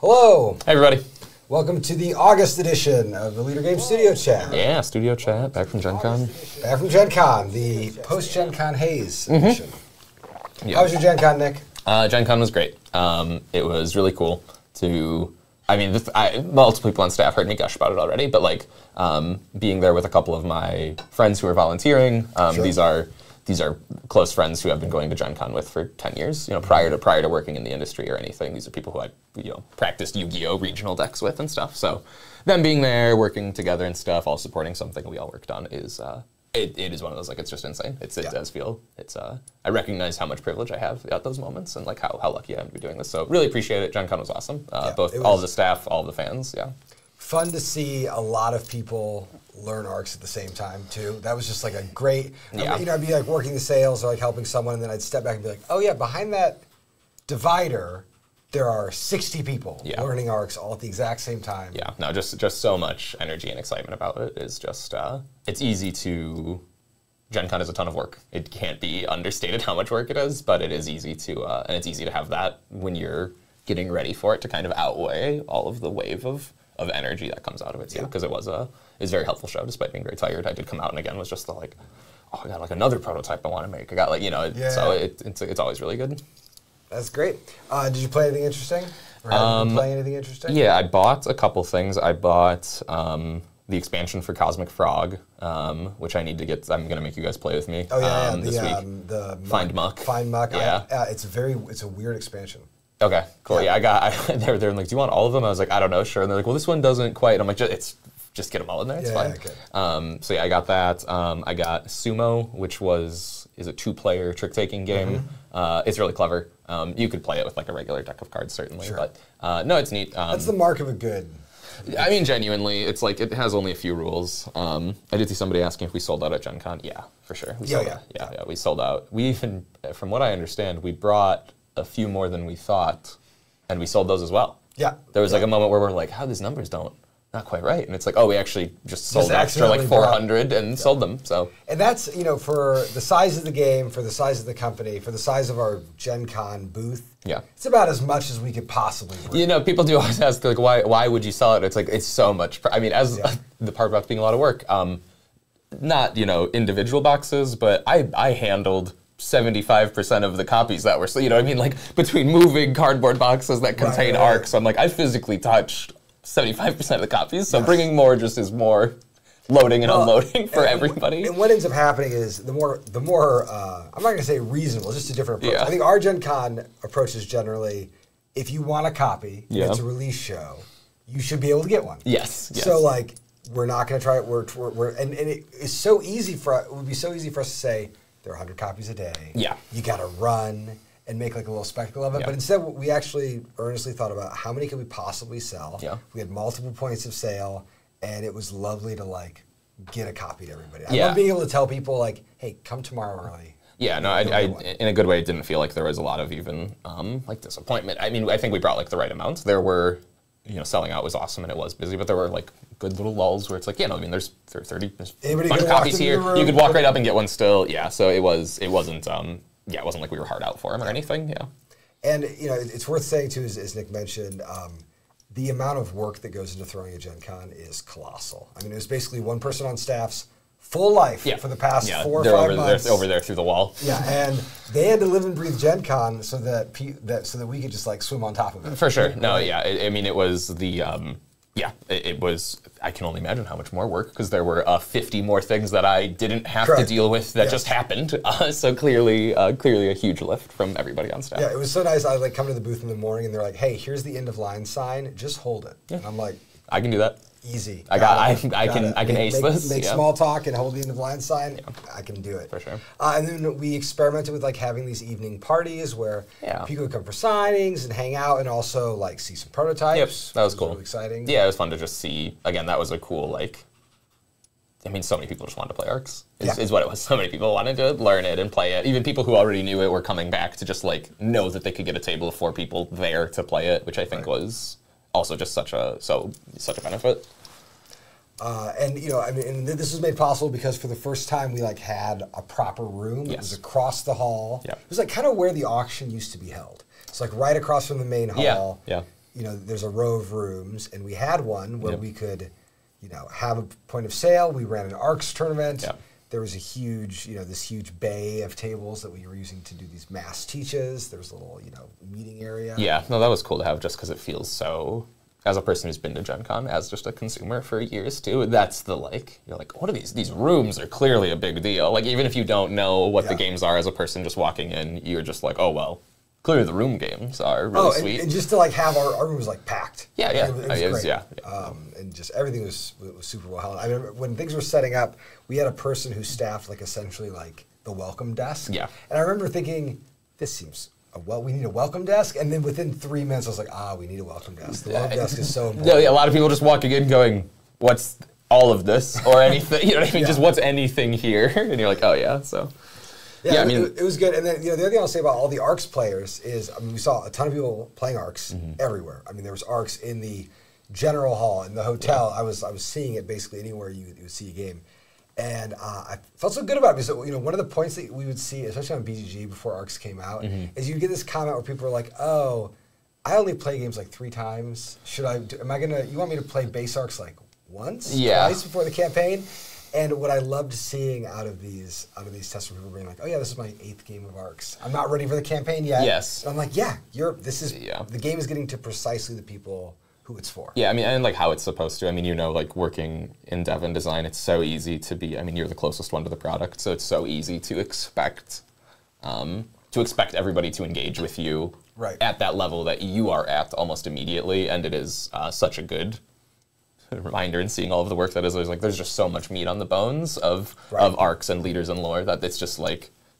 Hello. Hey, everybody. Welcome to the August edition of the Leader Game Studio Chat. Yeah, Studio Chat, back from Gen Con. Back from Gen Con, the post-Gen Con Haze edition. Yeah. How was your Gen Con, Nick? Gen Con was great. It was really cool to, multiple people on staff heard me gush about it already, but being there with a couple of my friends who are volunteering, sure. These are close friends who I've been going to Gen Con with for 10 years. You know, prior to working in the industry or anything, these are people who I practiced Yu-Gi-Oh! Regional decks with and stuff. So them being there, working together and stuff, all supporting something we all worked on is it is one of those, it's just insane. It does feel, I recognize how much privilege I have at those moments and how lucky I am to be doing this. So really appreciate it. Gen Con was awesome. All the staff, all the fans, yeah. Fun to see a lot of people learn ARCs at the same time too. That was just a great, I'd be working the sales or helping someone, and then I'd step back and be like, oh yeah, behind that divider, there are 60 people learning ARCs all at the exact same time. Yeah, no, just so much energy and excitement about it is just, it's easy to, Gen Con is a ton of work. It can't be understated how much work it is, but it is easy to, and it's easy to have that when you're getting ready for it to kind of outweigh all of the wave of energy that comes out of it too, because it was a very helpful show despite being very tired. I did come out and again was just oh, I got another prototype I want to make. I got so it's always really good. That's great. Did you play anything interesting? Or have you been playing anything interesting? Yeah, I bought a couple things. I bought the expansion for Cosmic Frog, which I need to get. I'm going to make you guys play with me. Oh yeah, this week. The Find Muck. Find Muck. Yeah, it's a weird expansion. Okay, cool. Yeah, they're like, do you want all of them? I was like, I don't know, sure. And they're like, well, this one doesn't quite. I'm like, just get them all in there. It's fine. Okay. So yeah, I got that. I got Sumo, which is a 2-player trick-taking game. It's really clever. You could play it with a regular deck of cards, certainly. Sure. But no, it's neat. That's the mark of a good. I mean, genuinely, it's it has only a few rules. I did see somebody asking if we sold out at Gen Con. Yeah, for sure. We sold out. We sold out. We even, from what I understand, we brought a few more than we thought, and we sold those as well. Yeah. There was a moment where we're like, how these numbers not quite right. And it's like, oh, we actually just sold extra 400 and sold them. So. And that's, for the size of the game, for the size of the company, for the size of our Gen Con booth, it's about as much as we could possibly bring. People do always ask, why would you sell it? It's it's so much. The part about being a lot of work, not, individual boxes, but I handled 75% of the copies that were, between moving cardboard boxes that contain ARCs, I physically touched 75% of the copies, so bringing more just is more loading and unloading for everybody. And what ends up happening is the more I'm not going to say reasonable, it's just a different approach. I think our Gen Con approach is generally, if you want a copy, it's a release show, you should be able to get one. Yes. So we're not going to try it, and it is so easy it would be so ezy for us to say, there are 100 copies a day. Yeah. You got to run and make a little spectacle of it. Yeah. But instead, we actually earnestly thought about how many could we possibly sell. Yeah. We had multiple points of sale, and it was lovely to get a copy to everybody. I love being able to tell people hey, come tomorrow early. Yeah, no, I in a good way, it didn't feel like there was a lot of even disappointment. I mean, I think we brought the right amount. There were, selling out was awesome and it was busy, but there were good little lulls where it's there's 30 copies here. You could walk right up and get one still. Yeah, so it wasn't like we were hard out for them or anything. Yeah. And it's worth saying too, as Nick mentioned, the amount of work that goes into throwing a Gen Con is colossal. I mean, it was basically one person on staff's full life for the past 4 or 5 months. They're over there through the wall. Yeah, and they had to live and breathe Gen Con so that we could just swim on top of it. For sure. No, yeah. It was the. It was, I can only imagine how much more work, because there were 50 more things that I didn't have to deal with that just happened. So clearly a huge lift from everybody on staff. Yeah, it was so nice. I come to the booth in the morning and they're like, hey, here's the end of line sign, just hold it. Yeah. And I'm like, I can do that. Easy. I can ace this. Make small talk and hold the end of line sign. Yeah. I can do it. For sure. And then we experimented with having these evening parties where people would come for signings and hang out and also see some prototypes. Yep, that was cool. Really exciting. Yeah, it was fun to just see. Again, that was a cool so many people just wanted to play ARCs. Is what it was. So many people wanted to learn it and play it. Even people who already knew it were coming back to just know that they could get a table of 4 people there to play it, which I think was also just such a benefit. And and this was made possible because for the first time we had a proper room. It was across the hall. It was kind of where the auction used to be held. It's right across from the main hall. Yeah. there's a row of rooms, and we had one where we could, have a point of sale. We ran an ARCS tournament. Yep. There was a huge, this huge bay of tables that we were using to do these mass teaches. There was a little, meeting area. Yeah, no, that was cool to have just because it feels so, as a person who's been to Gen Con, as just a consumer for years too, that's you're like, what are these? These rooms are clearly a big deal. Like, even if you don't know what the games are as a person just walking in, you're just like, oh, well, clearly the room games are really sweet. And just to have our room was packed. Yeah, yeah. It was great. And just everything was super well held. I remember when things were setting up, we had a person who staffed essentially the welcome desk. Yeah. And I remember thinking, this seems we need a welcome desk. And then within 3 minutes, I was like, we need a welcome desk. The welcome desk is so important. Yeah, a lot of people just walking in going, what's all of this or anything? You know what I mean? Just what's anything here? And you're like, oh yeah, so. Yeah, I mean, it was good. And then the other thing I'll say about all the ARCS players is, we saw a ton of people playing ARCS everywhere. I mean, there was ARCS in the general hall, in the hotel. Yeah. I was seeing it basically anywhere you would see a game. And I felt so good about it because, one of the points that we would see, especially on BGG before ARCS came out, is you'd get this comment where people are like, oh, I only play games 3 times. You want me to play base ARCS once? Yeah. Twice before the campaign? And what I loved seeing out of these tests were people being like, oh yeah, this is my 8th game of ARCS. I'm not ready for the campaign yet. Yes. And I'm like, the game is getting to precisely the people who it's for. Yeah, I mean, and how it's supposed to. I mean, working in dev and design, it's so easy to be, you're the closest one to the product, so it's so easy to expect everybody to engage with you at that level that you are at almost immediately, and it is such a good reminder in seeing all of the work that is there's just so much meat on the bones of ARCS and leaders and lore that it's just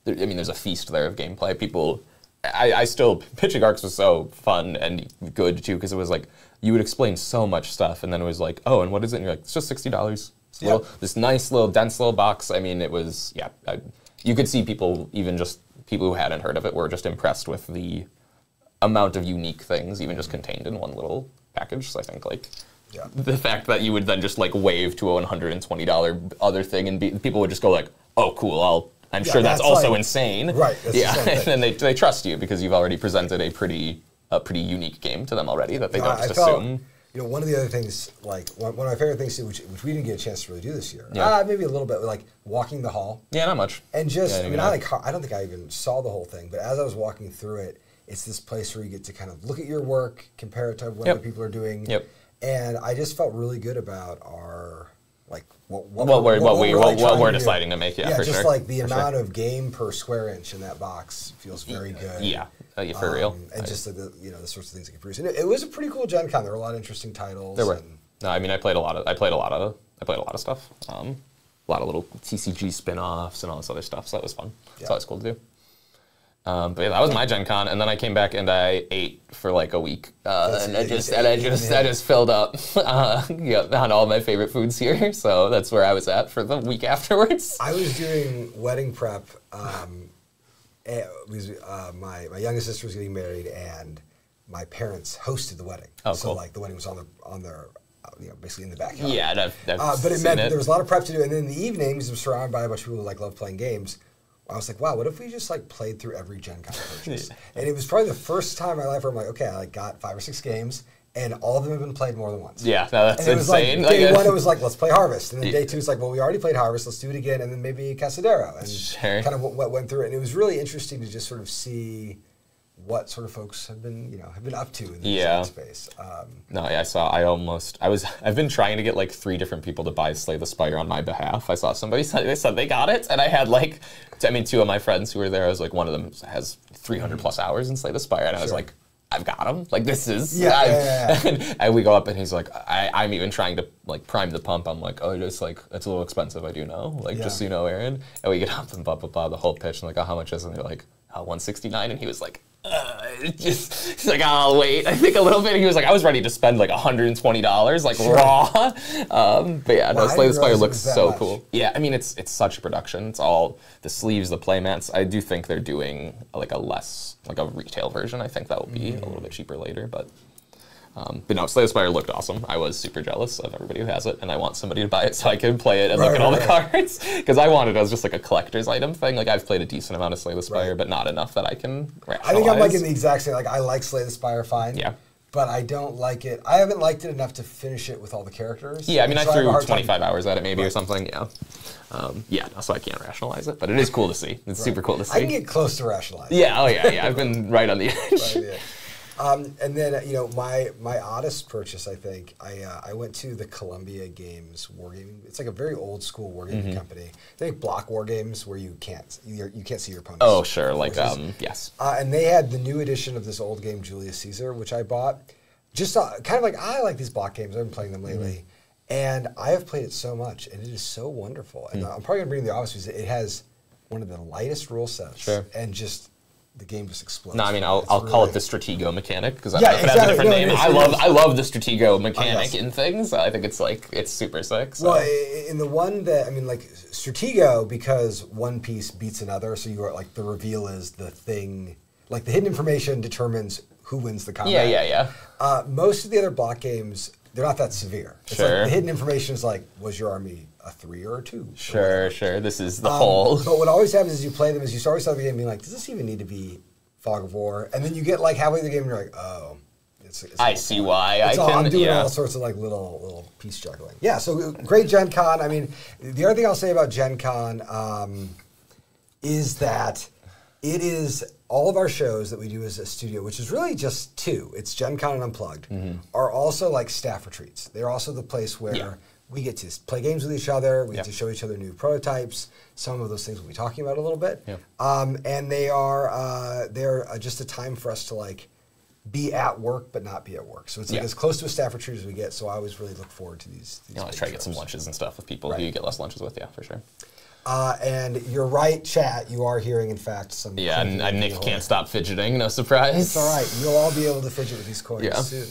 there's a feast there of gameplay. I still, pitching ARCS was so fun and good too, because it was you would explain so much stuff, and then it was oh, and what is it? And you're it's just $60. This nice little dense little box. I mean, it was you could see people, even just people who hadn't heard of it, were just impressed with the amount of unique things even just contained in one little package. So I think the fact that you would then just wave to a $120 other thing and people would just go oh, cool, I'm sure that's also insane. Right. That's and then they trust you because you've already presented a pretty unique game to them already that they don't just assume. One of the other things, one of my favorite things too, which we didn't get a chance to really do this year, maybe a little bit, walking the hall. Yeah, not much. And just, I don't think I even saw the whole thing, but as I was walking through it, it's this place where you get to kind of look at your work, compare it to what other people are doing. Yep. And I just felt really good about our what we're deciding to make. Yeah, for just sure. The amount of game per square inch in that box feels very good. Yeah, for real. And just the sorts of things that can produce. And it was a pretty cool Gen Con. There were a lot of interesting titles. There were. No, I mean I played a lot of stuff. A lot of little TCG spin-offs and all this other stuff. So that was fun. Yeah. So that was cool to do. But yeah, that was my Gen Con, and then I came back and I ate for a week, and I just filled up on all my favorite foods here. So that's where I was at for the week afterwards. I was doing wedding prep. My youngest sister was getting married, and my parents hosted the wedding. Oh, so cool. The wedding was on their basically in the backyard. Yeah, but it meant there was a lot of prep to do, and then in the evenings, I'm surrounded by a bunch of people who love playing games. I was like, wow, what if we just played through every Gen Con purchase? And it was probably the first time in my life where I'm like, okay, I got 5 or 6 games, and all of them have been played more than once. Yeah, no, that's insane. Day 1, it was let's play Harvest. And then day 2, it's well, we already played Harvest, let's do it again, and then maybe Casadero. And kind of what went through it. And it was really interesting to just sort of see what sort of folks have been up to in the space. I've been trying to get 3 different people to buy Slay the Spire on my behalf. I saw somebody they said they got it, and I had 2 of my friends who were there. I was one of them has 300 plus hours in Slay the Spire, and I was I've got him. This is And we go up, and he's I'm even trying to prime the pump. I'm oh, just it's a little expensive. I do know, just so you know, Aaron. And we get up and blah blah blah the whole pitch, and oh, how much is it? And they're 169, and he was he's I'll wait. I think a little bit. He was I was ready to spend $120, raw. But yeah, no, Slay the Spire looks so cool. Yeah, I mean it's such a production. It's all the sleeves, the playmats. I do think they're doing a retail version. I think that will be a little bit cheaper later, but no, Slay the Spire looked awesome. I was super jealous of everybody who has it, and I want somebody to buy it so I can play it and look at all the cards. Because I want it as just a collector's item thing. I've played a decent amount of Slay the Spire, but not enough that I can rationalize. I think I'm in the exact same, I like Slay the Spire fine. Yeah. but I don't like it. I haven't liked it enough to finish it with all the characters. Yeah, I mean, so I have a threw hard 25 time. hours at it maybe or something, yeah. So I can't rationalize it, but it is cool to see. It's super cool to see. I can get close to rationalizing. Yeah, oh yeah. I've been right on the edge. Right, yeah. And then, my oddest purchase, I think, I went to the Columbia Games wargaming. It's like a very old school wargaming company. They make block war games where you can't see your opponents. Oh, sure, like, yes. And they had the new edition of this old game, Julius Caesar, which I bought. Just kind of like, I like these block games. I've been playing them lately. And I have played it so much, and it is so wonderful. And I'm probably going to bring it to the office because it has one of the lightest rule sets. Sure. And just... the game just explodes. No, I mean I'll call it the Stratego mechanic because I Yeah, don't know if it has a different name. It I love the Stratego mechanic yes. in things. I think it's super sick. So. Well, in the one that like Stratego, because one piece beats another, so you are like the reveal is the thing, like the hidden information determines who wins the combat. Yeah. Most of the other block games, they're not that severe. It's Sure. like the hidden information is like, was your army a 3 or a 2? Sure. This is the whole. But what always happens is you play them is you always start the game being like, does this even need to be Fog of War? And then you get like halfway through the game and you're like, oh. I see why. I'm doing all sorts of like little piece juggling. Yeah, so great Gen Con. I mean, the other thing I'll say about Gen Con is that it is all of our shows that we do as a studio, which is really just 2. It's Gen Con and Unplugged, are also like staff retreats. They're also the place where we get to play games with each other. We get to show each other new prototypes. Some of those things we'll be talking about a little bit. Yeah. And they're just a time for us to like be at work but not be at work. So it's like as close to a staff retreat as we get. So I always really look forward to these let's try to get some lunches and stuff with people who you get less lunches with. Yeah, for sure. And you're right, chat. You are hearing, in fact, some. Yeah, and Nick can't stop fidgeting. No surprise. It's all right. You'll all be able to fidget with these coins soon.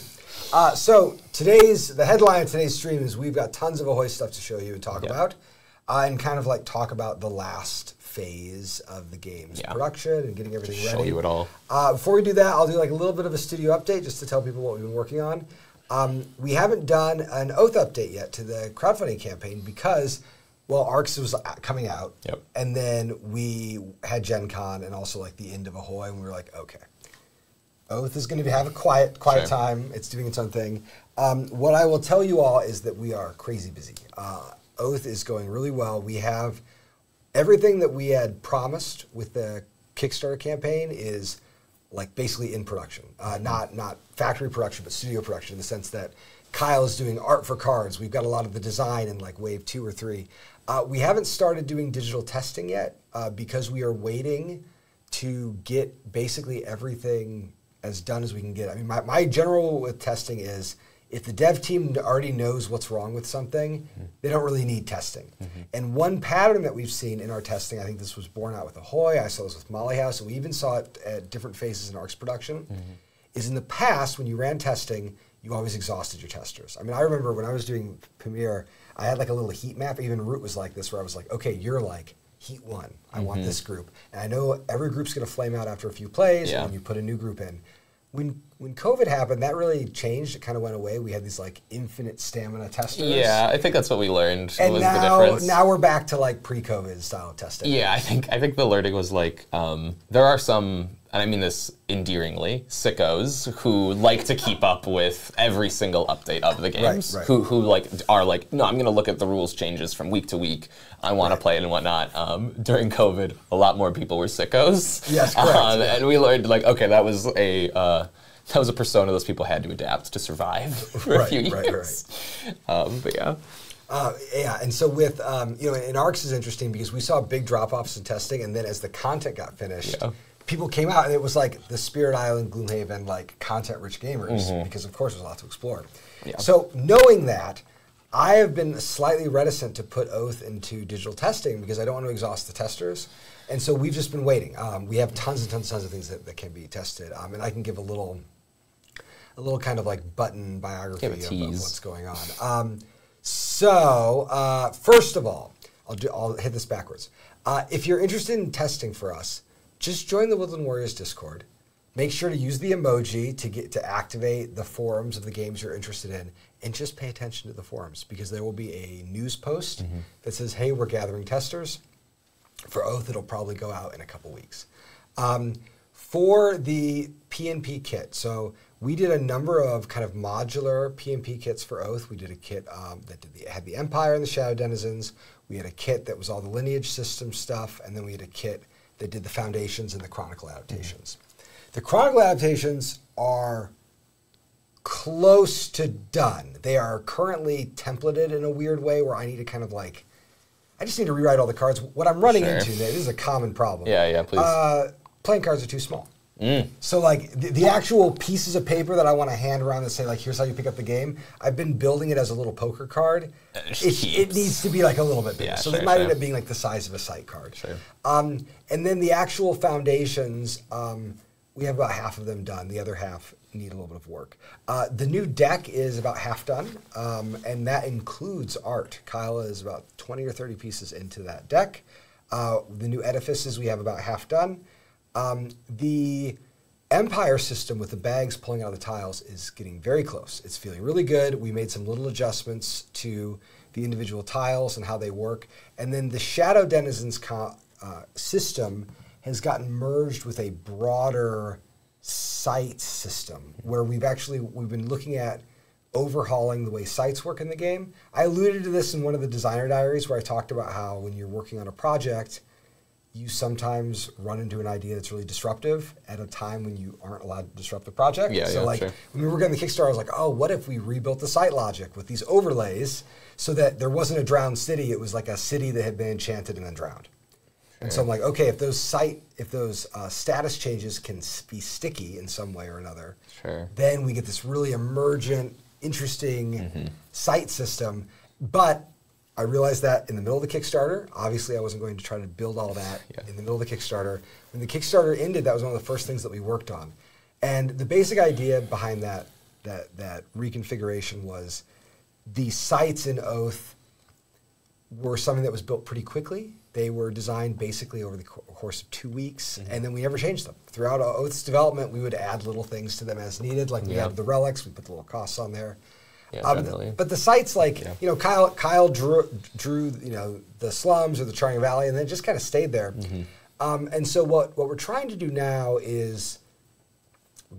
So the headline of today's stream is we've got tons of Ahoy stuff to show you and talk about, and kind of like talk about the last phase of the game's production and getting everything ready. Show you it all. Before we do that, I'll do like a little bit of a studio update just to tell people what we've been working on. We haven't done an Oath update yet to the crowdfunding campaign because, well, ARX was coming out, and then we had Gen Con and also like the end of Ahoy, and we were like, okay. Oath is going to have a quiet time. It's doing its own thing. What I will tell you all is that we are crazy busy. Oath is going really well. We have everything that we had promised with the Kickstarter campaign is like basically in production. Not factory production, but studio production in the sense that Kyle is doing art for cards. We've got a lot of the design in like wave 2 or 3. We haven't started doing digital testing yet because we are waiting to get basically everything as done as we can get. I mean, my general rule with testing is if the dev team already knows what's wrong with something, they don't really need testing. And one pattern that we've seen in our testing, I think this was borne out with Ahoy, I saw this with Molly House, and we even saw it at different phases in ARC's production, is in the past, when you ran testing, you always exhausted your testers. I mean, I remember when I was doing Premiere, I had like a little heat map, even Root was like this, where I was like, okay, you're like heat 1, I want this group. And I know every group's gonna flame out after a few plays, and then you put a new group in. When COVID happened, that really changed. It kind of went away. We had these like infinite stamina testers. Yeah, I think that's what we learned. And was now, the difference. Now we're back to like pre-COVID style testing. Yeah, I think the learning was like there are some, and I mean this endearingly, sickos who like to keep up with every single update of the games. Right. Who like are like, no, I'm going to look at the rules changes from week to week. I want to play it and whatnot. During COVID, a lot more people were sickos. Yes, correct. And we learned like, okay, that was a persona those people had to adapt to survive for a few years. But yeah. Yeah, and so with, and ARCS is interesting because we saw big drop-offs in testing, and then as the content got finished, people came out, and it was like the Spirit Island, Gloomhaven, like content-rich gamers, because of course there's a lot to explore. Yeah. So knowing that, I have been slightly reticent to put Oath into digital testing because I don't want to exhaust the testers. And so we've just been waiting. We have tons and tons of things that can be tested. And I can give a little kind of like button biography of what's going on. First of all, I'll hit this backwards. If you're interested in testing for us, just join the Woodland Warriors Discord. Make sure to use the emoji to activate the forums of the games you're interested in, and just pay attention to the forums because there will be a news post that says, "Hey, we're gathering testers." For Oath, it'll probably go out in a couple weeks. For the PNP kit, so we did a number of kind of modular PMP kits for Oath. We did a kit that had the Empire and the Shadow Denizens. We had a kit that was all the lineage system stuff, and then we had a kit that did the foundations and the Chronicle adaptations. The Chronicle adaptations are close to done. They are currently templated in a weird way where I need to kind of like, I just need to rewrite all the cards. What I'm running into, this is a common problem. Yeah, please. Playing cards are too small. So like the actual pieces of paper that I want to hand around and say like, here's how you pick up the game, I've been building it as a little poker card. It needs to be like a little bit bigger. So it might end up being like the size of a sight card. And then the actual foundations, we have about half of them done. The other half need a little bit of work. The new deck is about half done, and that includes art. Kyla is about 20 or 30 pieces into that deck. The new edifices we have about half done. The Empire system with the bags pulling out of the tiles is getting very close. It's feeling really good. We made some little adjustments to the individual tiles and how they work. And then the Shadow Denizens system has gotten merged with a broader site system where we've been looking at overhauling the way sites work in the game. I alluded to this in one of the designer diaries where I talked about how when you're working on a project, you sometimes run into an idea that's really disruptive at a time when you aren't allowed to disrupt the project. When we were getting the Kickstarter, I was like, oh, what if we rebuilt the site logic with these overlays so that there wasn't a drowned city, it was like a city that had been enchanted and then drowned. And so I'm like, okay, if those status changes can be sticky in some way or another, then we get this really emergent, interesting site system. But I realized that in the middle of the Kickstarter. Obviously, I wasn't going to try to build all that in the middle of the Kickstarter. When the Kickstarter ended, that was one of the first things that we worked on. And the basic idea behind that reconfiguration was the sites in Oath were something that was built pretty quickly. They were designed basically over the course of 2 weeks, and then we never changed them. Throughout Oath's development, we would add little things to them as needed, like we had the relics, we put the little costs on there. But the sites, like Kyle drew the slums or the Charming Valley, and then just kind of stayed there. And so what we're trying to do now is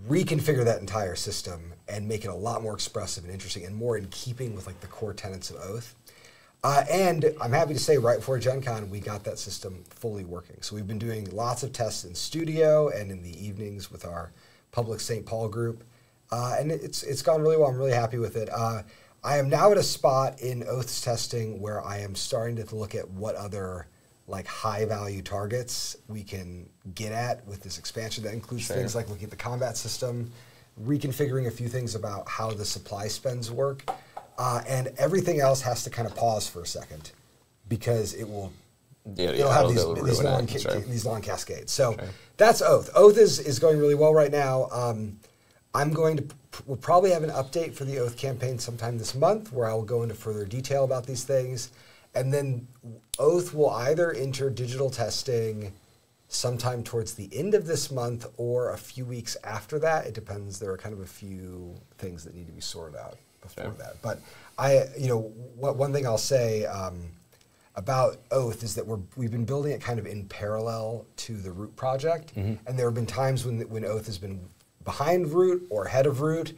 reconfigure that entire system and make it a lot more expressive and interesting and more in keeping with like the core tenets of Oath. And I'm happy to say right before Gen Con, we got that system fully working. So we've been doing lots of tests in studio and in the evenings with our public St. Paul group. And it's gone really well. I'm really happy with it. I am now at a spot in Oath's testing where I am starting to look at what other like high value targets we can get at with this expansion. That includes things like looking at the combat system, reconfiguring a few things about how the supply spends work, and everything else has to kind of pause for a second because it'll have these long cascades. So that's Oath. Oath is going really well right now. We'll probably have an update for the Oath campaign sometime this month where I will go into further detail about these things. And then Oath will either enter digital testing sometime towards the end of this month or a few weeks after that. It depends. There are kind of a few things that need to be sorted out before that. But one thing I'll say about Oath is that we've been building it kind of in parallel to the Root project. And there have been times when Oath has been behind Root or ahead of Root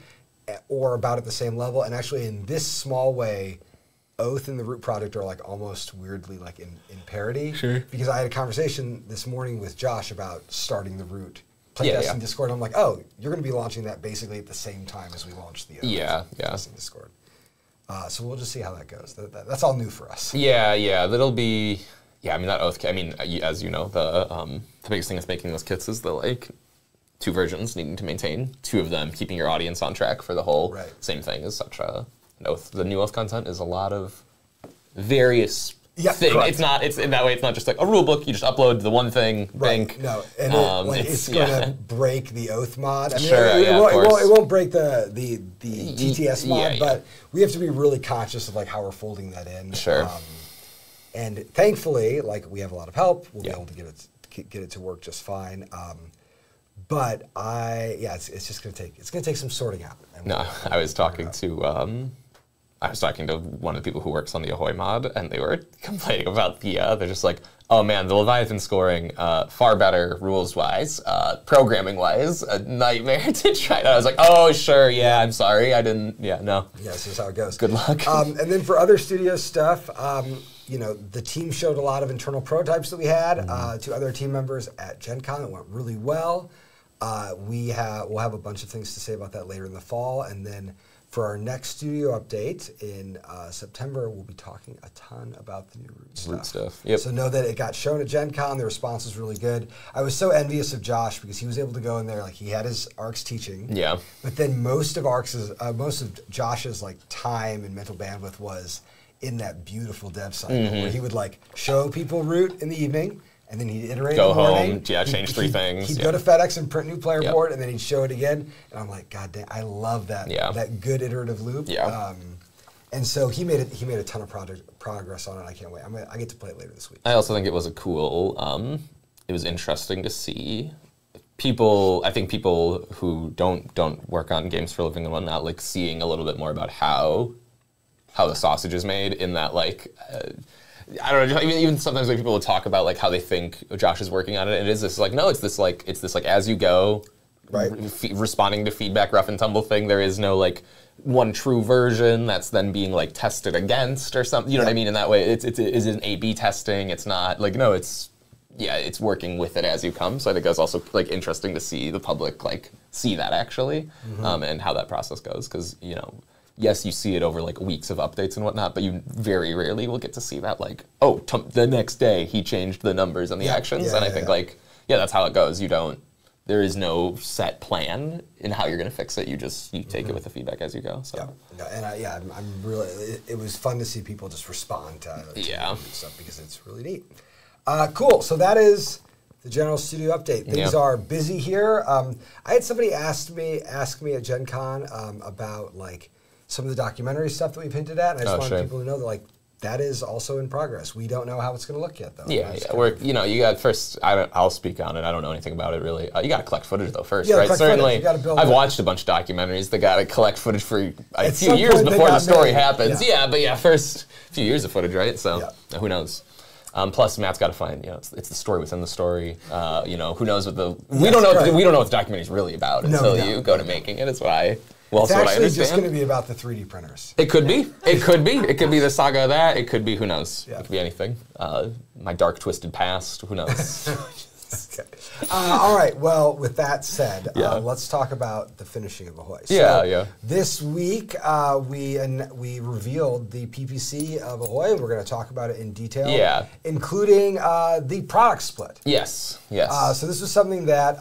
or about at the same level. And actually in this small way, Oath and the Root project are like almost weirdly like in parity. Because I had a conversation this morning with Josh about starting the Root playtesting Discord. I'm like, oh, you're going to be launching that basically at the same time as we launch the playtesting Discord. So we'll just see how that goes. That's all new for us. That'll be. I mean that Oath. I mean, as you know, the biggest thing that's making those kits is the like 2 versions needing to maintain, 2 of them keeping your audience on track for the whole same thing is such an Oath. The new Oath content is a lot of various things. It's in that way. It's not just like a rule book. You just upload the one thing. Bank. No, and it's going to break the Oath mod. I mean, it won't break the TTS mod, but we have to be really conscious of like how we're folding that in. And thankfully, like we have a lot of help. We'll be able to get it to work just fine. But it's just going to take some sorting out. I was talking to one of the people who works on the Ahoy mod, and they were complaining about they're just like, Oh man, the Leviathan scoring, far better rules-wise, programming-wise, a nightmare to try. I was like, oh sure, yeah, I'm sorry, I didn't, yeah, no. Yeah, this is how it goes. Good luck. And then for other studio stuff, you know, the team showed a lot of internal prototypes that we had to other team members at Gen Con. It went really well. We'll have a bunch of things to say about that later in the fall, and then for our next studio update in September, we'll be talking a ton about the new Root stuff. Yep. So know that it got shown at Gen Con. The response was really good. I was so envious of Josh because he was able to go in there, like he had his ARCS teaching. Yeah. But then most of Josh's like time and mental bandwidth was in that beautiful dev cycle where he would like show people Root in the evening, and then he'd iterate Go in the morning. home, yeah, change three things. He'd go to FedEx and print new player board, and then he'd show it again. And I'm like, God damn, I love that that good iterative loop. Yeah. And so he made a ton of progress on it. I can't wait. I get to play it later this week. I also think it was a cool. It was interesting to see people. I think people who don't work on games for a living and whatnot, like seeing a little bit more about how the sausage is made. In that, like. I don't know. Even sometimes when people will talk about like how they think Josh is working on it, and it is this like no, it's this like as you go, right? Responding to feedback, rough and tumble thing. There is no like one true version that's then being like tested against or something. You know what I mean? In that way, it isn't A/B testing. It's not like no, it's working with it as you come. So I think that's also like interesting to see the public like see that actually, and how that process goes because you know. Yes, you see it over like weeks of updates and whatnot, but you very rarely will get to see that like, oh, the next day he changed the numbers and the actions. And I think like, that's how it goes. There is no set plan in how you're going to fix it. You take it with the feedback as you go. So. Yeah, and I'm really, it was fun to see people just respond to stuff because it's really neat. Cool, so that is the general studio update. Things are busy here. I had somebody ask me at Gen Con about like, some of the documentary stuff that we've hinted at, and I just wanted people to know that like that is also in progress. We don't know how it's going to look yet, though. You got first. I'll speak on it. I don't know anything about it really. You got to collect footage though first, right? Certainly, I've watched a bunch of documentaries that got to collect footage for a few years before the story happens. But first few years of footage, right? So who knows? Plus, Matt's got to find. It's the story within the story. Who knows what the we don't know what the documentary is really about until you go to making it. It's why. Well, it's actually just going to be about the 3D printers. It could be. It could be. It could be the saga of that. It could be. Who knows? It could be anything. My dark, twisted past. Who knows? Okay. All right. Well, with that said, let's talk about the finishing of Ahoy. This week, we revealed the PPC of Ahoy. We're going to talk about it in detail, including the product split. Yes. So this was something that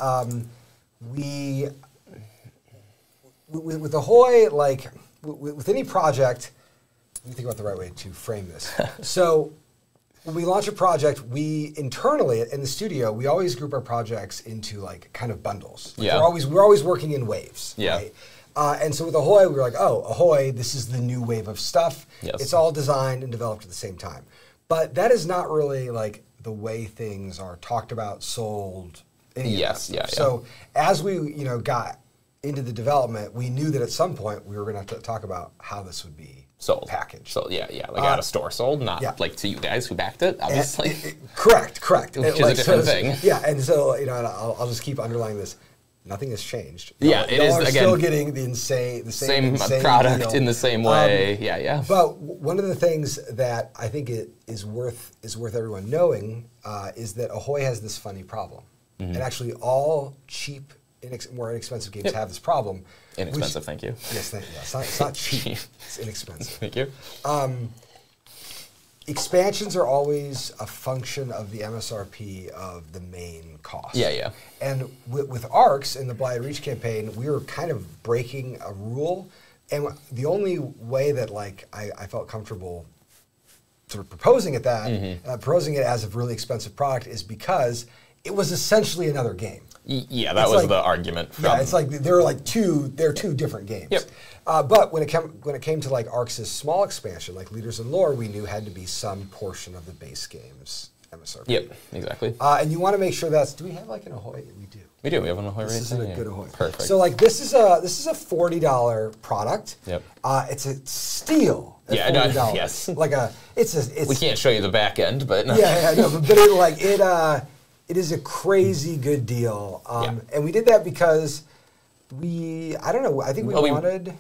with Ahoy, like with any project, let me think about the right way to frame this. So when we launch a project, we internally in the studio, we always group our projects into like kind of bundles. Like we're always working in waves. Right? And so with Ahoy, we were like, oh, Ahoy, this is the new wave of stuff. It's all designed and developed at the same time. But that is not really like the way things are talked about, sold. So as we got into the development, we knew that at some point we were going to have to talk about how this would be packaged. So at a store sold, not like to you guys who backed it, obviously. Correct. Which is a different thing. And so I'll just keep underlining this. Nothing has changed. It is again still getting the same product deal. In the same way. But one of the things that I think is worth everyone knowing is that Ahoy has this funny problem, and actually all cheap. More inexpensive games have this problem. Inexpensive, thank you. Yes, thank you. It's not cheap. It's inexpensive. Thank you. Expansions are always a function of the MSRP of the main cost. And with ARCS in the Blighted Reach campaign, we were kind of breaking a rule, and the only way that like I felt comfortable sort of proposing it as a really expensive product is because it was essentially another game. That was the argument. It's like they're two different games. But when it came to like ARCS' small expansion, like Leaders in Lore, we knew had to be some portion of the base game's MSRP. Yep, exactly. And you want to make sure that's. Do we have like an Ahoy? We do. We do. We have an Ahoy This rating. is a good Ahoy. Perfect. So like this is a $40 product. Yep. It's a steal. At Yeah, no, $40. yes. Like it's. We can't show you the back end, but no. Yeah, no, but it is a crazy good deal. And we did that because I don't know. I think we wanted.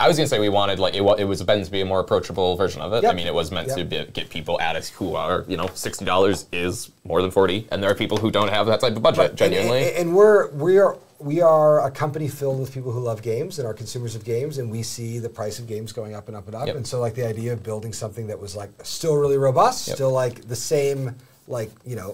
I was gonna say we wanted like it was meant to be a more approachable version of it. Yep. I mean, it was meant to get people at us who are $60 is more than 40, and there are people who don't have that type of budget. Genuinely, and we are a company filled with people who love games and are consumers of games, and we see the price of games going up and up and up. Yep. And so like the idea of building something that was like still really robust, still like the same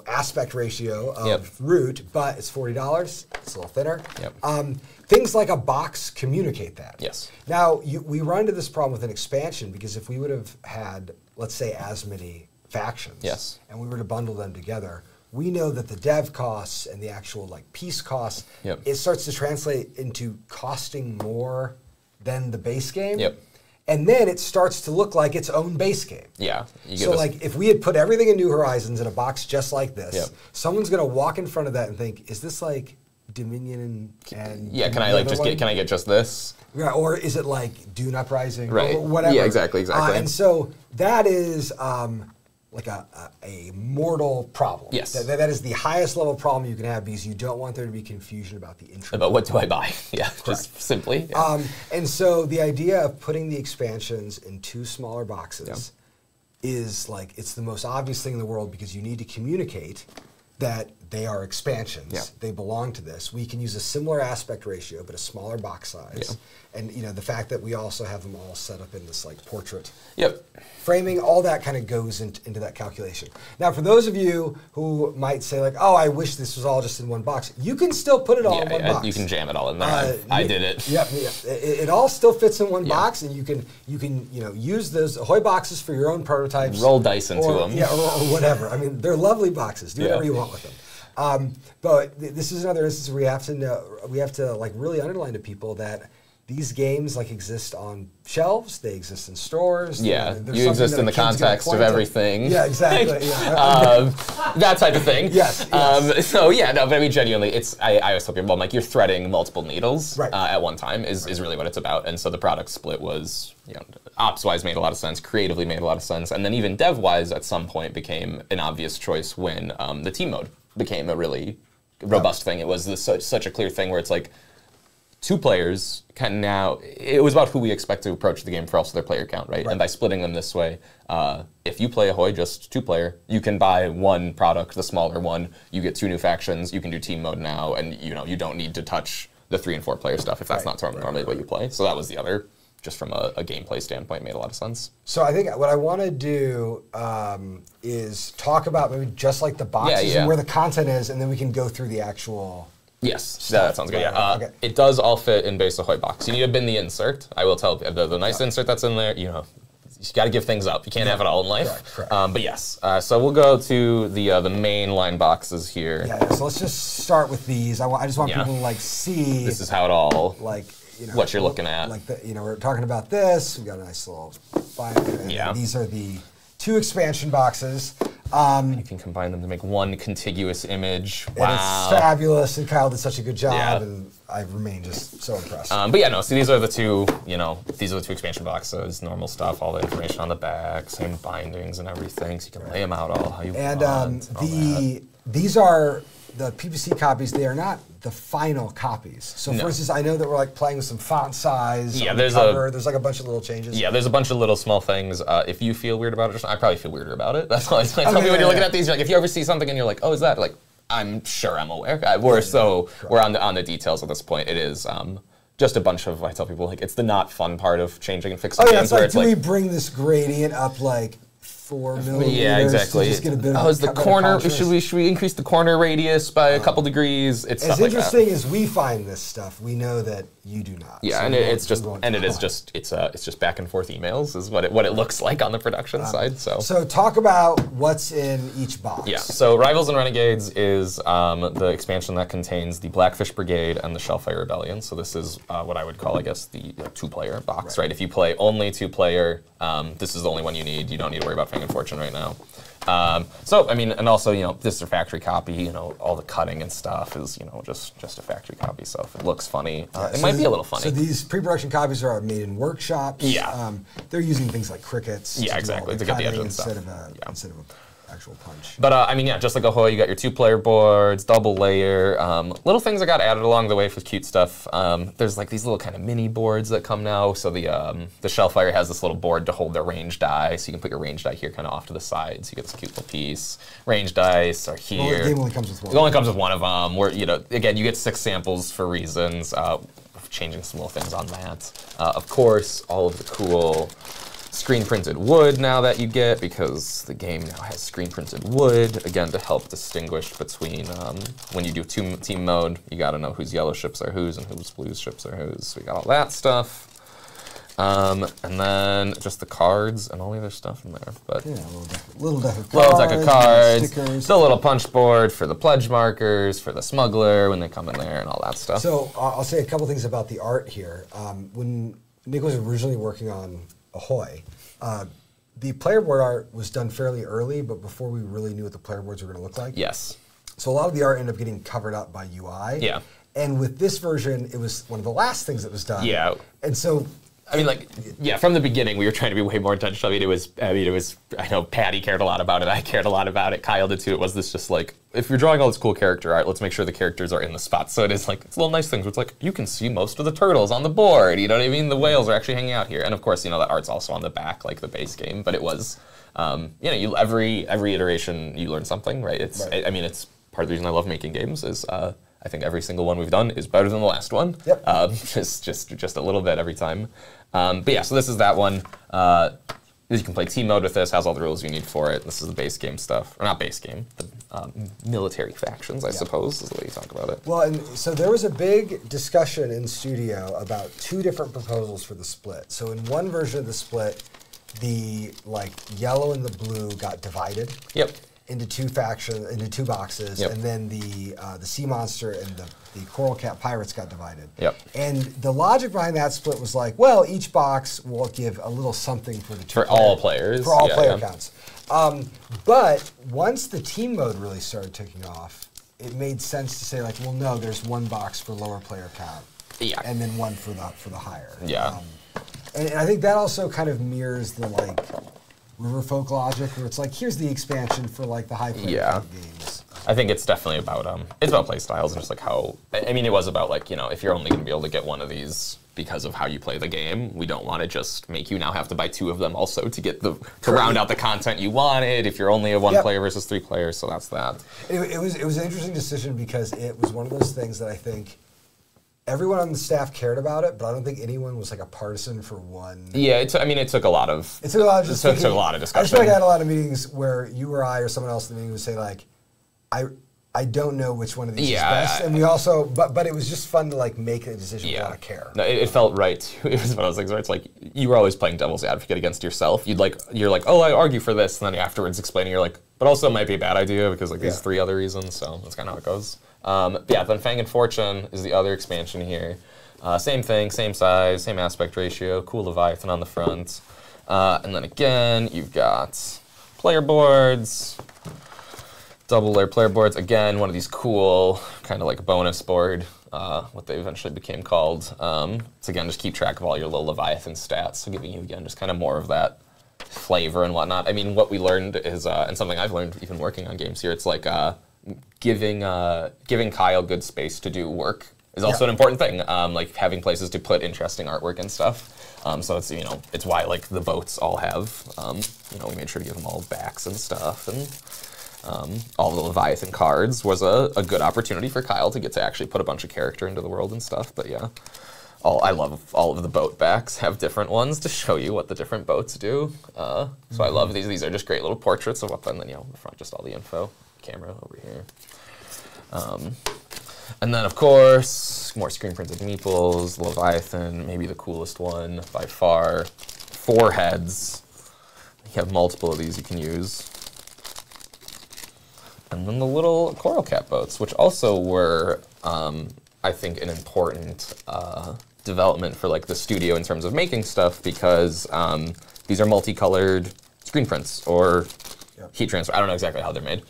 aspect ratio of Root, but it's $40. It's a little thinner. Yep. Things like a box communicate that. Yes. Now, we run into this problem with an expansion because if we would have had, let's say, as many factions, yes, and we were to bundle them together, we know that the dev costs and the actual like piece costs, it starts to translate into costing more than the base game. Yep. And then it starts to look like its own base game. Yeah. So like if we had put everything in New Horizons in a box just like this, someone's gonna walk in front of that and think, is this like Dominion and can I get just this? Yeah, or is it like Dune Uprising right. or whatever? Yeah, exactly. And so that is like a mortal problem. Yes. That is the highest level problem you can have because you don't want there to be confusion about the intro. About what do I buy? Yeah, just simply. Yeah. And so the idea of putting the expansions in 2 smaller boxes is like, it's the most obvious thing in the world because you need to communicate that they are expansions. Yeah. They belong to this. We can use a similar aspect ratio, but a smaller box size. Yeah. And the fact that we also have them all set up in this like portrait framing, all that kind of goes into that calculation. Now, for those of you who might say like, oh, I wish this was all just in one box, you can still put it all in one box. You can jam it all in there. I did it. Yeah. It all still fits in one box, and you can use those Ahoy boxes for your own prototypes. Roll dice into them. Yeah, or whatever. I mean, they're lovely boxes. Do whatever you want with them. But this is another instance where we have to like really underline to people that these games like exist on shelves, they exist in stores. Yeah, you exist in the context of everything. Yeah, exactly. That type of thing. Yes. So yeah, no, but I mean genuinely, I always tell people, I'm like, you're threading multiple needles at one time is really what it's about. And so the product split was, ops-wise made a lot of sense, creatively made a lot of sense, and then even dev-wise at some point became an obvious choice when the team mode became a really robust thing. It was such a clear thing where it's like, 2 players can now, it was about who we expect to approach the game for also their player count, right? And by splitting them this way, if you play Ahoy just 2-player, you can buy one product, the smaller one, you get 2 new factions, you can do team mode now, and you don't need to touch the 3 and 4 player stuff if that's not normally what you play. So that was the other, just from a gameplay standpoint, made a lot of sense. So I think what I want to do is talk about maybe just like the boxes and where the content is, and then we can go through the actual... Yes, that sounds good. Yeah, it does all fit in base Ahoy box. You need to bin the insert. I will tell the nice insert that's in there. You got to give things up. You can't have it all in life. Correct. But yes, so we'll go to the main line boxes here. Yeah. So let's just start with these. I just want people to like see. This is how it all. Like what you're looking at. Like we're talking about this. We got a nice little binder. And these are the 2 expansion boxes. You can combine them to make one contiguous image. Wow. And it's fabulous, and Kyle did such a good job, and I remain just so impressed. But yeah, no, so these are the 2, these are the 2 expansion boxes, normal stuff, all the information on the back, same bindings and everything, so you can lay them out all how you want. And these are the PPC copies. They are not the final copies. So for instance, I know that we're like playing with some font size. Yeah, on the cover. There's like a bunch of little changes. Yeah, there's a bunch of little small things. If you feel weird about it, I probably feel weirder about it. That's all I tell me when you're looking at these. You're like, if you ever see something and you're like, oh, is that like? I'm sure I'm aware. We're on the details at this point. It is just a bunch of. I tell people like it's the not fun part of changing and fixing games. It's like, do we bring this gradient up like 4 millimeters? Yeah, exactly. To just get a bit is the corner? Should we increase the corner radius by a couple degrees? It's as interesting as we find this stuff. We know that you do not. Yeah, so and it's just back and forth emails is what it looks like on the production side. So talk about what's in each box. Yeah. So Rivals and Renegades is the expansion that contains the Blackfish Brigade and the Shellfire Rebellion. So this is what I would call, I guess, the 2-player box, right? If you play only 2-player, this is the only one you need. You don't need to worry about Fang and Fortune right now. So, I mean, and also, this is a factory copy, all the cutting and stuff is, just a factory copy, so if it looks funny, it might be a little funny. So these pre-production copies are made in workshops. Yeah. They're using things like crickets. Yeah, exactly, to get the edge and stuff. Instead of an actual punch. But, I mean, yeah, just like Ahoy, you got your 2-player boards, double layer, little things that got added along the way for cute stuff. There's like these little kind of mini boards that come now. So the Shellfire has this little board to hold their range die, so you can put your range die here kind of off to the side, so you get this cute little piece. Range dice are here. Well, the game only comes with one. It only comes with one of them. Where, again, you get 6 samples for reasons. Changing some little things on that. Of course, all of the cool screen printed wood now that you get, because the game now has screen printed wood, again, to help distinguish between when you do team mode, you gotta know whose yellow ships are whose and whose blue ships are whose. So we got all that stuff. And then just the cards and all the other stuff in there. But yeah, a little deck of cards, stickers. The little punch board for the pledge markers, for the smuggler when they come in there and all that stuff. So I'll say a couple things about the art here. When Nick was originally working on Ahoy, the player board art was done fairly early, but before we really knew what the player boards were going to look like. Yes. So a lot of the art ended up getting covered up by UI. Yeah. And with this version, it was one of the last things that was done. Yeah. And so, I mean, from the beginning, we were trying to be way more intentional. I know Patty cared a lot about it. I cared a lot about it. Kyle did too. It was this just like, if you're drawing all this cool character art, let's make sure the characters are in the spots. So it's like, it's little nice things where it's like, you can see most of the turtles on the board. You know what I mean? The whales are actually hanging out here. And of course, that art's also on the back, like the base game. But it was, every iteration, you learn something, right? Right. I mean, it's part of the reason I love making games is, I think every single one we've done is better than the last one. Yep. Just a little bit every time. But yeah, so this is that one. You can play team mode with this, has all the rules you need for it. This is the base game stuff. Or not base game, the military factions, I suppose, is the way you talk about it. Well, and so there was a big discussion in studio about 2 different proposals for the split. So in one version of the split, the yellow and the blue got divided. Yep. Into 2 factions, into 2 boxes, yep. And then the Sea Monster and the Coral Cat Pirates got divided. Yep. And the logic behind that split was like, well, each box will give a little something for the 2 for all players. For all player counts. But once the team mode really started taking off, it made sense to say like, well, no, there's 1 box for lower player count. Yeah. And then 1 for the higher. Yeah. And I think that also kind of mirrors the Riverfolk logic, where it's like, here's the expansion for the high player count games. I think it's definitely about it's about play styles and just how, I mean, it was about if you're only going to be able to get one of these because of how you play the game, we don't want to just make you now have to buy 2 of them also to get to round out the content you wanted if you're only a 1 player versus 3 players, so that's that. It was an interesting decision because it was one of those things that I think everyone on the staff cared about it, but I don't think anyone was a partisan for one. Yeah, it took a lot of. It took a lot of discussion. I just feel like I had a lot of meetings where you or I or someone else in the meeting would say I don't know which one of these is best, and we also, but it was just fun to make a decision without a care. No, it felt right too. It was one of those things where it's like you were always playing devil's advocate against yourself. You're like, oh, I argue for this, and then afterwards explaining, you're like, but also it might be a bad idea because these 3 other reasons. So that's kind of how it goes. But yeah, then Fang and Fortune is the other expansion here. Same thing, same size, same aspect ratio, cool Leviathan on the front. And then again, you've got player boards, double layer player boards. Again, one of these cool kind of bonus board, what they eventually became called. So again, just keep track of all your little Leviathan stats. So giving you, again, just kind of more of that flavor and whatnot. I mean, what we learned is, and something I've learned even working on games here, it's giving Kyle good space to do work is also an important thing. Having places to put interesting artwork and stuff. So it's it's why the boats all have we made sure to give them all backs and stuff, and all the Leviathan cards was a good opportunity for Kyle to get to actually put a bunch of character into the world and stuff. But yeah, I love all of the boat backs have different ones to show you what the different boats do. So I love these. These are just great little portraits of what, and then the front just all the info. Camera over here. And then, of course, more screen-printed meeples, Leviathan, maybe the coolest one by far. 4 heads. You have multiple of these you can use. And then the little Coral Cat boats, which also were, I think, an important development for the studio in terms of making stuff, because these are multicolored screen prints, or heat transfer. I don't know exactly how they're made.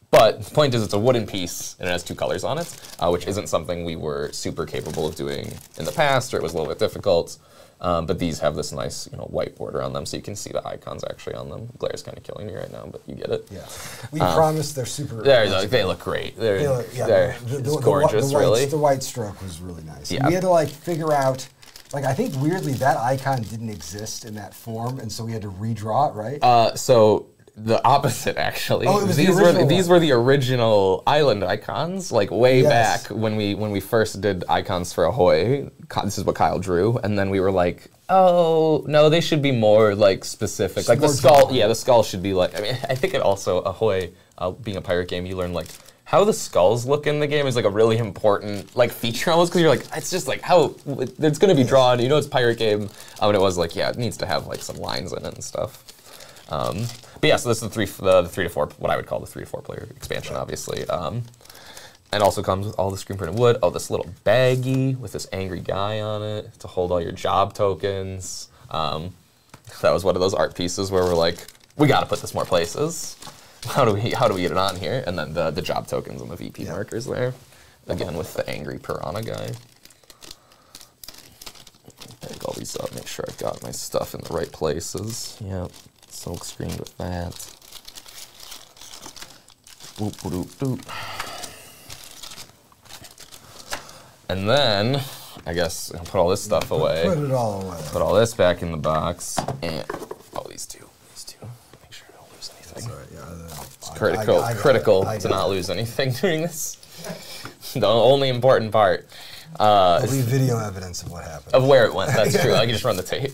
But the point is, it's a wooden piece, and it has 2 colors on it, which isn't something we were super capable of doing in the past, or it was a little bit difficult. But these have this nice, white border on them, so you can see the icons actually on them. Glare's kind of killing me right now, but you get it. Yeah, we promise they're super. They look great. They're gorgeous, really. The white stroke was really nice. Yeah. We had to figure out. I think weirdly that icon didn't exist in that form, and so we had to redraw it, right? So the opposite, actually. Oh, it was these were the original island icons, way back when we first did icons for Ahoy. This is what Kyle drew, and then we were like, oh no, they should be more specific. The skull, the skull should be I think it also Ahoy, being a pirate game, you learn how the skulls look in the game is a really important feature almost, because you're it's just how it's going to be drawn. It's a pirate game, and it was it needs to have some lines in it and stuff. But yeah, so this is the 3 to 4, what I would call the 3 to 4 player expansion, obviously. And also comes with all the screen printed wood. Oh, this little baggie with this angry guy on it to hold all your job tokens. That was one of those art pieces where we're we got to put this more places. How do we get it on here? And then the job tokens and the VP markers there, again with the angry piranha guy. Pick all these up, make sure I've got my stuff in the right places. Yep. Silk screened with that. Boop, boop, boop. And then, I guess, I'll put all this stuff away. Put it all away. Put all this back in the box. And, these two. Make sure I don't lose anything. It's critical to not lose anything during this. The only important part. There'll be video evidence of what happened. Of where it went, that's true. I can just run the tape.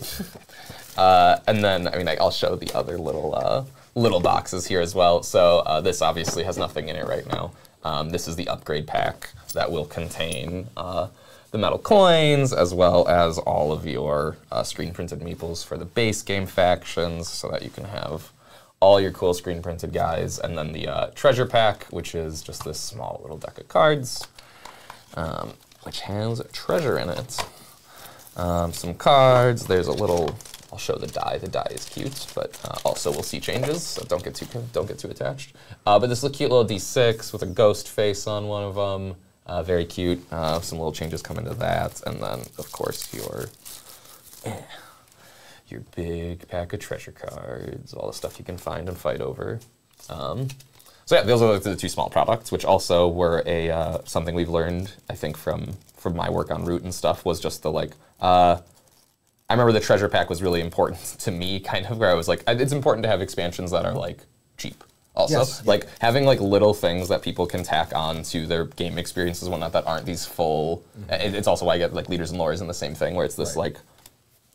And then, I'll show the other little boxes here as well. So this obviously has nothing in it right now. This is the upgrade pack that will contain the metal coins, as well as all of your screen-printed meeples for the base game factions, so that you can have all your cool screen-printed guys. And then the treasure pack, which is just this small little deck of cards, which has treasure in it. Some cards. There's a little. I'll show the die. The die is cute, but also we'll see changes, so don't get too attached. But this is a cute little D6 with a ghost face on one of them. Very cute. Some little changes come into that, and then of course your big pack of treasure cards, all the stuff you can find and fight over. So yeah, those are the 2 small products, which also were something we've learned, I think, from my work on Root and stuff, was just the I remember the treasure pack was really important to me, kind of, where I was it's important to have expansions that are cheap. Also, yes. Having little things that people can tack on to their game experiences and whatnot that aren't these full. It's also why I get Leaders and Lores in the same thing, where it's this I'm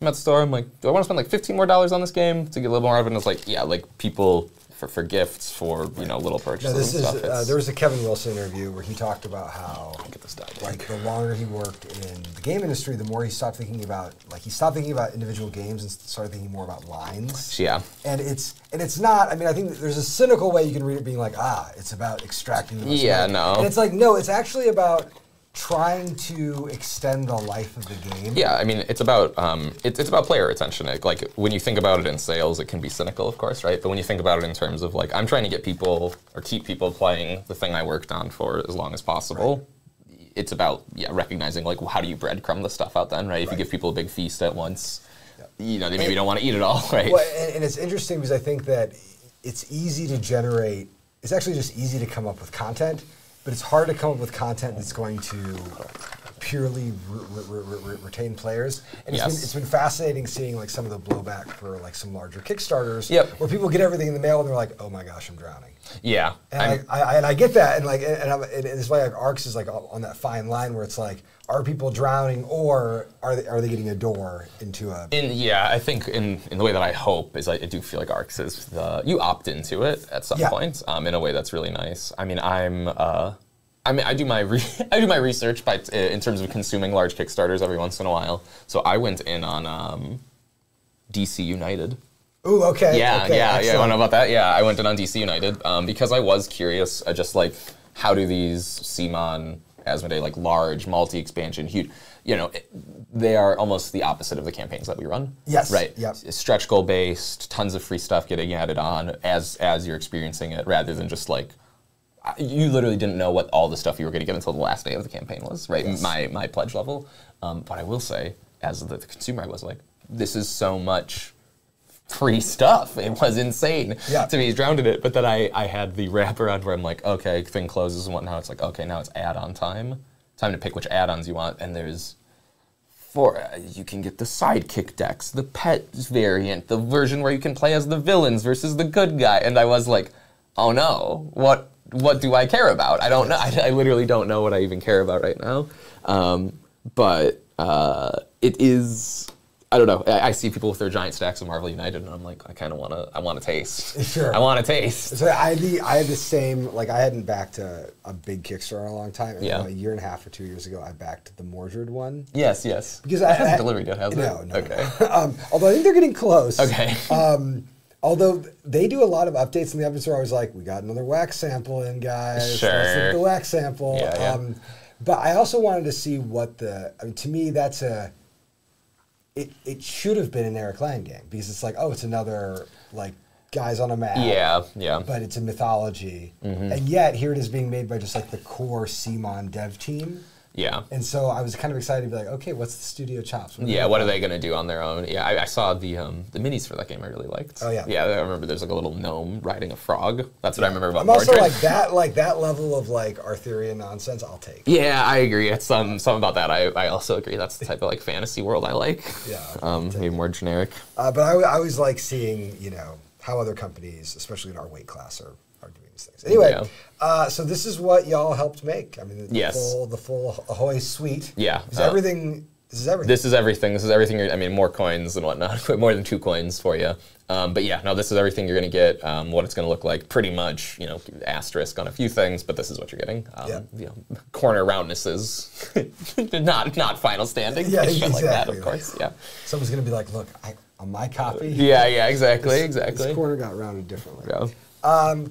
at the store, I'm do I want to spend $15 more on this game to get a little more out of it? And it's people for gifts, for little purchases and stuff. There was a Kevin Wilson interview where he talked about how get this die the longer he worked in the game industry, the more he stopped thinking about individual games and started thinking more about lines. Yeah. And it's not. I think there's a cynical way you can read it, being it's about extracting the most money. No. And it's no, it's actually about trying to extend the life of the game. Yeah, it's about it's about player retention. When you think about it in sales, it can be cynical, of course, right? But when you think about it in terms of I'm trying to get people or keep people playing the thing I worked on for as long as possible. Right. It's about recognizing how do you breadcrumb the stuff out then, right? If you give people a big feast at once, they maybe don't want to eat it all, right? Well, and it's interesting because I think that it's easy to generate. It's actually just easy to come up with content. But it's hard to come up with content that's going to purely retain players. And it's been fascinating seeing some of the blowback for some larger Kickstarters, where people get everything in the mail and they're like, "Oh my gosh, I'm drowning." Yeah, and I get that, and it's why Arcs is on that fine line where it's are people drowning, or are they getting a door into a? I think in the way that I hope is I do feel like Arcs is you opt into it at some point in a way that's really nice. I do my research in terms of consuming large Kickstarters every once in a while. So I went in on DC United. Ooh, okay. Yeah. You want to know about that? Yeah, I went in on DC United because I was curious, just how do these CMON Asmodee, like large, multi-expansion, huge, you know, they are almost the opposite of the campaigns that we run. Yes. Right? Yep. It's stretch goal based, tons of free stuff getting added on as you're experiencing it, rather than just like, you literally didn't know what all the stuff you were going to get until the last day of the campaign was, right? Yes. My pledge level. But I will say, as the consumer, I was like, this is so much free stuff. It was insane to me. Drowned in it. But then I had the wraparound where I'm like, okay, thing closes and whatnot. It's like, okay, now it's add-on time. Time to pick which add-ons you want. And there's you can get the sidekick decks, the pet variant, the version where you can play as the villains versus the good guy. And I was like, oh no, what do I care about? I don't know. I literally don't know what I even care about right now. But it is, I don't know. I see people with their giant stacks of Marvel United, and I'm like, I want to taste. Sure. I want to taste. So I had the same, like I hadn't backed a big Kickstarter in a long time. And a year and a half or 2 years ago, I backed the Mordred one. Yes. Because it has a delivery date, hasn't it? No. Okay. Although I think they're getting close. Okay. Although they do a lot of updates in the episode, I was like, we got another wax sample in, guys. Sure. Let's look at the wax sample. Yeah. But I also wanted to see what to me, that's it should have been an Eric Lang game, because it's like, oh, it's another, like, guys on a map. Yeah. But it's a mythology. Mm-hmm. And yet, here it is being made by just, like, the core CMON dev team. Yeah. And so I was kind of excited to be like, okay, what's the studio chops? What are they going to do on their own? Yeah, I saw the minis for that game I really liked. Oh, yeah. Yeah, I remember there's like a little gnome riding a frog. That's what I remember about I'm also Mordred. like that level of like Arthurian nonsense, I'll take. Yeah, I agree. It's something about that. I also agree. That's the type of like fantasy world I like. Yeah. Maybe more generic. But I always like seeing, you know, how other companies, especially in our weight class, are doing these things. Anyway, so this is what y'all helped make. I mean, the full Ahoy suite. Yeah. This is everything. This is everything. This is everything. I mean, more coins and whatnot. More than 2 coins for you. But yeah, no, this is everything you're going to get. What it's going to look like, pretty much. You know, asterisk on a few things, but this is what you're getting. You know, corner roundnesses, not final standing. Yeah, exactly. Like that, of course. Yeah. Someone's going to be like, look, on my copy. Yeah. Exactly. This corner got rounded differently. Yeah.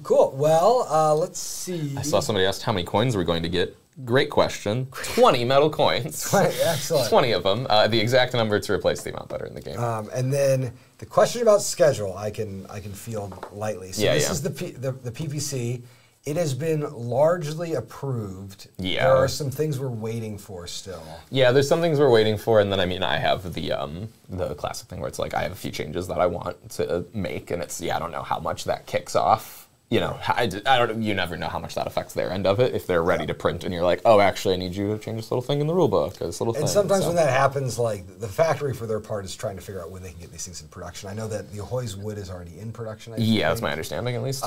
Cool. Well, let's see. I saw somebody asked how many coins we're going to get. Great question. 20 metal coins. 20, excellent. 20 of them. The exact number to replace the amount that are in the game. And then the question about schedule, I can field lightly. So this is the PPC. It has been largely approved. Yeah. There are some things we're waiting for still. Yeah, there's some things we're waiting for, and then I have the classic thing where it's like I have a few changes that I want to make, and it's I don't know how much that kicks off. You know, I don't. You never know how much that affects their end of it. If they're ready to print, and you're like, oh, actually, I need you to change this little thing in the rule book, or this little thing. And sometimes when that happens, like the factory for their part is trying to figure out when they can get these things in production. I know that the Ahoy's wood is already in production. Yeah, that's my understanding at least.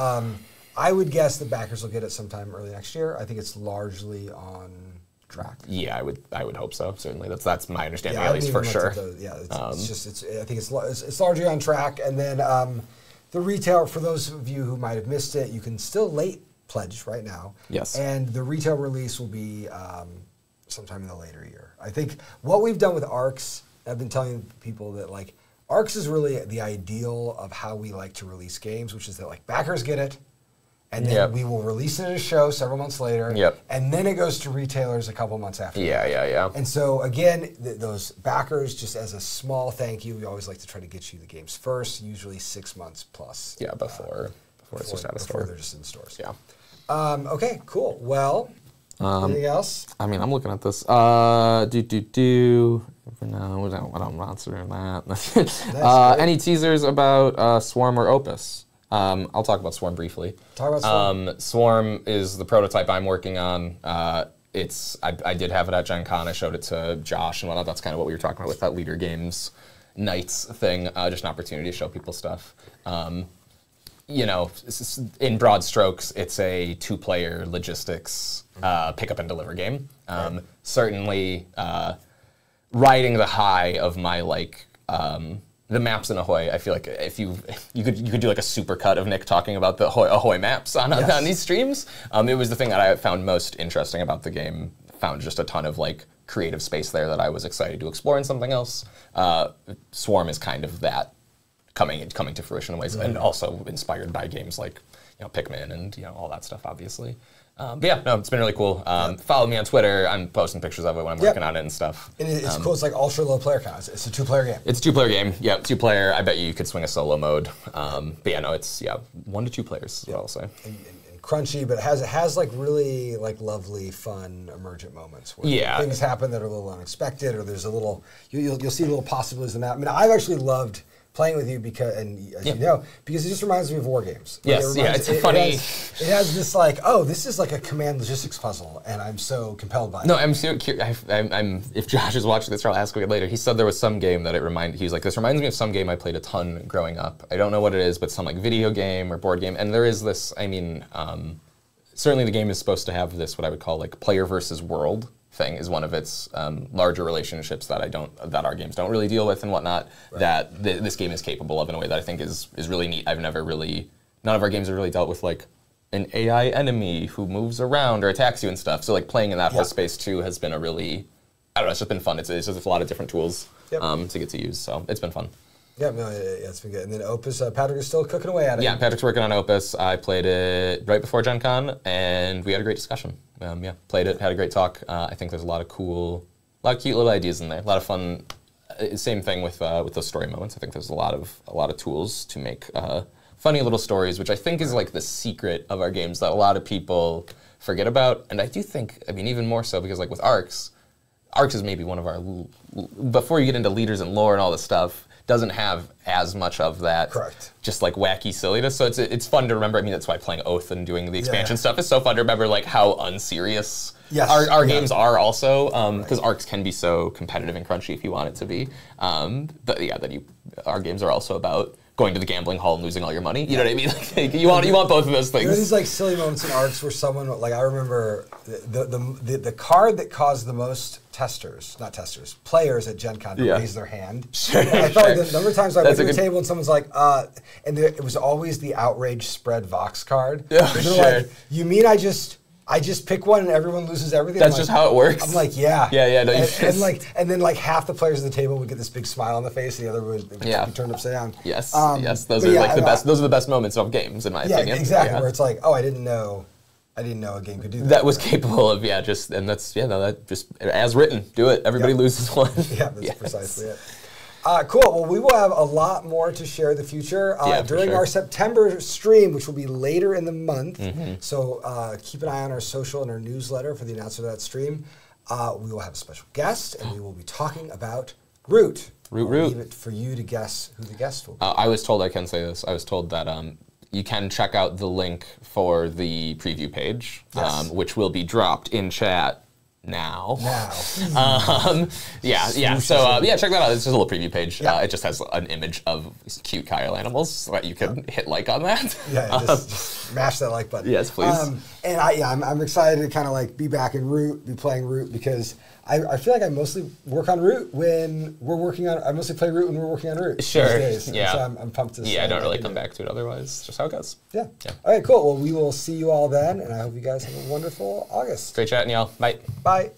I would guess the backers will get it sometime early next year. I think it's largely on track. Yeah, I would hope so. Certainly, that's my understanding at least for sure. I think it's largely on track. And then the retail, for those of you who might have missed it, you can still late pledge right now. Yes. And the retail release will be sometime in the later year. I think what we've done with ARCs, I've been telling people that like ARCs is really the ideal of how we like to release games, which is that like backers get it. And then we will release it at a show several months later. Yep. And then it goes to retailers a couple months after. Yeah. And so, again, those backers, just as a small thank you, we always like to try to get you the games first, usually 6 months plus. Yeah, before it's just out of store. Before they're just in stores. Yeah. Okay, cool. Well, anything else? I mean, I'm looking at this. No, I don't answer that. Any teasers about Swarm or Opus? I'll talk about Swarm briefly. Talk about Swarm. Swarm is the prototype I'm working on. I did have it at Gen Con. I showed it to Josh and whatnot. That's kind of what we were talking about with that Leader Games Nights thing. Just an opportunity to show people stuff. You know, in broad strokes, it's a 2-player logistics pick up and deliver game. Certainly, riding the high of my the maps in Ahoy, I feel like if you could do like a super cut of Nick talking about the Ahoy maps on these streams. It was the thing that I found most interesting about the game. Found just a ton of like creative space there that I was excited to explore in something else. Swarm is kind of that coming to fruition in ways, and also inspired by games like Pikmin and all that stuff, obviously. But yeah, no, it's been really cool. Follow me on Twitter. I'm posting pictures of it when I'm working on it and stuff. And it's cool. It's like ultra low player count. It's a 2-player game. It's a 2-player game. Yeah, 2-player. I bet you could swing a solo mode. But yeah, no, it's 1 to 2 players. Is what I'll say. And crunchy, but it has like really like lovely, fun, emergent moments where things happen that are a little unexpected, or there's a little you'll see little possibilities in that. I mean, I've actually loved playing with you because, and as you know, because it just reminds me of war games. Yes, it's funny. It has this like, oh, this is like a command logistics puzzle, and I'm so compelled by it. No, I'm so curious. If Josh is watching this, I'll ask him later. He said there was some game that he was like, this reminds me of some game I played a ton growing up. I don't know what it is, but some like video game or board game. And there is this, I mean, certainly the game is supposed to have this, what I would call like player versus world thing is one of its larger relationships that our games don't really deal with and whatnot. Right. That this game is capable of in a way that I think is really neat. None of our games have really dealt with like an AI enemy who moves around or attacks you and stuff. So like playing in that whole space too has been a really, I don't know, it's just been fun. It's just a lot of different tools to get to use. So it's been fun. Yeah, no, it's been good. And then Opus, Patrick is still cooking away at it. Yeah, Patrick's working on Opus. I played it right before Gen Con, and we had a great discussion. Played it, had a great talk. I think there's a lot of cute little ideas in there. A lot of fun. Same thing with those story moments. I think there's a lot of tools to make funny little stories, which I think is like the secret of our games that a lot of people forget about. And I do think, I mean, even more so because like with Arcs is maybe one of our, before you get into leaders and lore and all this stuff, doesn't have as much of that. Correct. Just like wacky silliness. So it's fun to remember. I mean, that's why playing Oath and doing the expansion stuff is so fun to remember, like how unserious our games are also. Because Arcs can be so competitive and crunchy if you want it to be. But yeah, our games are also about going to the gambling hall and losing all your money. You know what I mean? Like, you want both of those things. There are these like silly moments in Arcs where someone, like I remember the card that caused the most players at Gen Con to raise their hand. Sure, I felt like the number of times I went to the table and someone's like, and it was always the outrage spread Vox card. Like, you mean I just pick one and everyone loses everything? That's just how it works. I'm like, yeah. Yeah, no, and then half the players at the table would get this big smile on the face, and the other would be turned upside down. Yes, those are like the best. Those are the best moments of games, in my opinion. Yeah, exactly. Where it's like, oh, I didn't know a game could do that. That was capable of, that just as written, do it. Everybody loses one. Yeah, that's precisely it. Cool. Well, we will have a lot more to share in the future during our September stream, which will be later in the month. So keep an eye on our social and our newsletter for the announcement of that stream. We will have a special guest, and we will be talking about Root. I'll leave it for you to guess who the guest will be. I was told, I can say this, I was told that you can check out the link for the preview page, which will be dropped in chat now. So check that out. It's just a little preview page. It just has an image of cute Kyle animals, so that you can hit like on that. Just smash that like button. Yes, please. And I'm excited to kind of like be back in Root, be playing Root, because I feel like I mostly work on Root when we're working on. I mostly play Root when we're working on Root. Sure. These days. Yeah. So I'm pumped to. I don't really come back to it otherwise. It's just how it goes. Yeah. All right. Cool. Well, we will see you all then, and I hope you guys have a wonderful August. Great chatting, y'all. Bye. Bye.